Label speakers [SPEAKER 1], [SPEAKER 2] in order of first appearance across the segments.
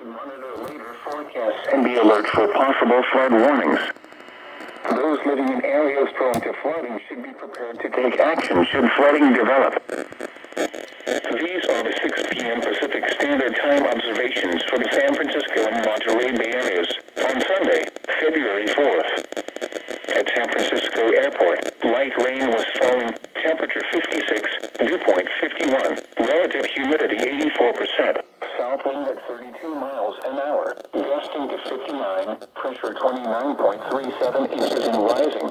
[SPEAKER 1] should monitor later forecasts and be alert for possible flood warnings. Those living in areas prone to flooding should be prepared to take action should flooding develop. These are the 6 p.m. Pacific Standard Time observations for the San Francisco and Monterey Bay areas on Sunday, February 4th. At San Francisco Airport, light rain was falling, temperature 56, dew point 51, relative humidity 84%, south wind at 32 miles an hour, gusting to 59, pressure 29.37 inches and rising.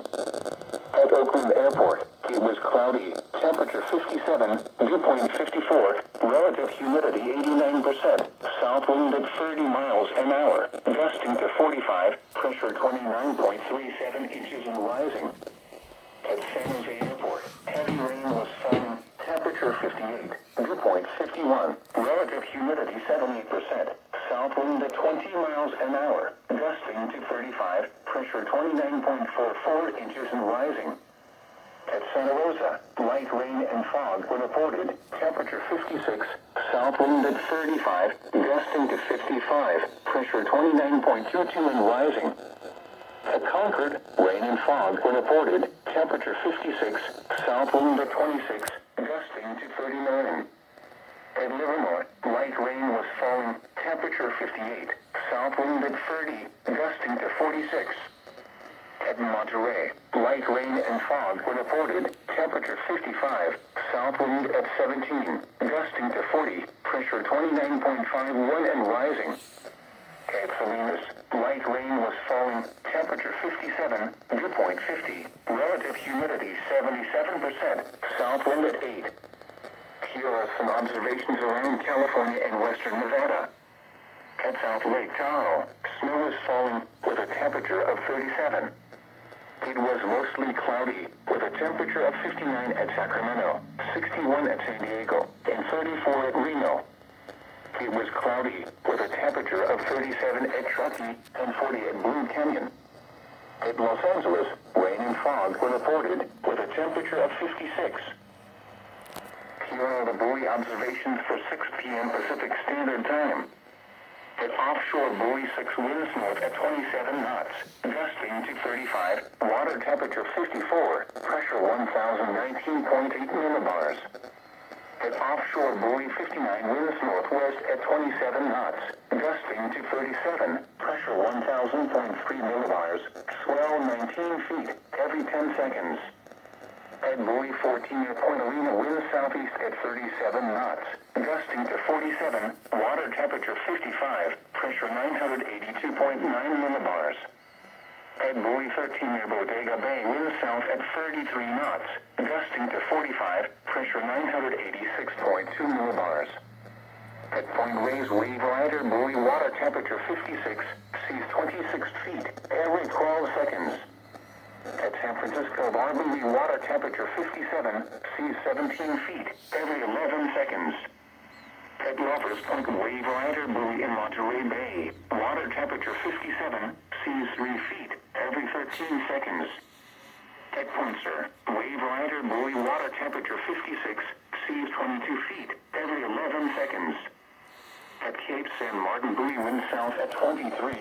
[SPEAKER 1] At Oakland Airport, it was cloudy, temperature 57, dew point 54, relative humidity 89%, south wind at 30 miles an hour, gusting to 45, pressure 29.37 inches and rising. At San Jose Airport, heavy rain was falling, temperature 58, dew point 51, relative humidity 78%, south wind at 20 miles an hour, gusting to 35, pressure 29.44 inches and rising. At Santa Rosa, light rain and fog were reported, temperature 56, south wind at 35, gusting to 55, pressure 29.22 and rising. At Concord, rain and fog were reported, temperature 56, south wind at 26, gusting to 39. At Livermore, light rain was falling, temperature 58, south wind at 30, gusting to 46. At Monterey, light rain and fog were reported, temperature 55, south wind at 17, gusting to 40, pressure 29.51 and rising. At Salinas, light rain was falling, temperature 57, dew point 50, relative humidity 77%, south wind at 8. Here are some observations around California and western Nevada. At South Lake Tahoe, snow is falling with a temperature of 37. It was mostly cloudy, with a temperature of 59 at Sacramento, 61 at San Diego, and 34 at Reno. It was cloudy, with a temperature of 37 at Truckee and 40 at Blue Canyon. At Los Angeles, rain and fog were reported, with a temperature of 56. Here are the buoy observations for 6 p.m. Pacific Standard Time. At offshore buoy 6 winds north at 27 knots, gusting to 35, water temperature 54, pressure 1019.8 millibars. At offshore buoy 59 winds northwest at 27 knots, gusting to 37, pressure 1000.3 millibars, swell 19 feet every 10 seconds. At buoy 14 near Point Arena, wind southeast at 37 knots, gusting to 47, water temperature 55, pressure 982.9 millibars. At buoy 13 near Bodega Bay, wind south at 33 knots, gusting to 45, pressure 986.2 millibars. At Point Reyes Wave Rider buoy, water temperature 56, seas 26 feet every 12 seconds. At San Francisco Bar buoy, water temperature 57, seas 17 feet every 11 seconds. At Lovers Point Wave Rider buoy in Monterey Bay, water temperature 57, seas 3 feet every 13 seconds. At Poinsett, Wave Rider buoy, water temperature 56, seas 22 feet every 11 seconds. At Cape San Martin buoy, wind south at 23.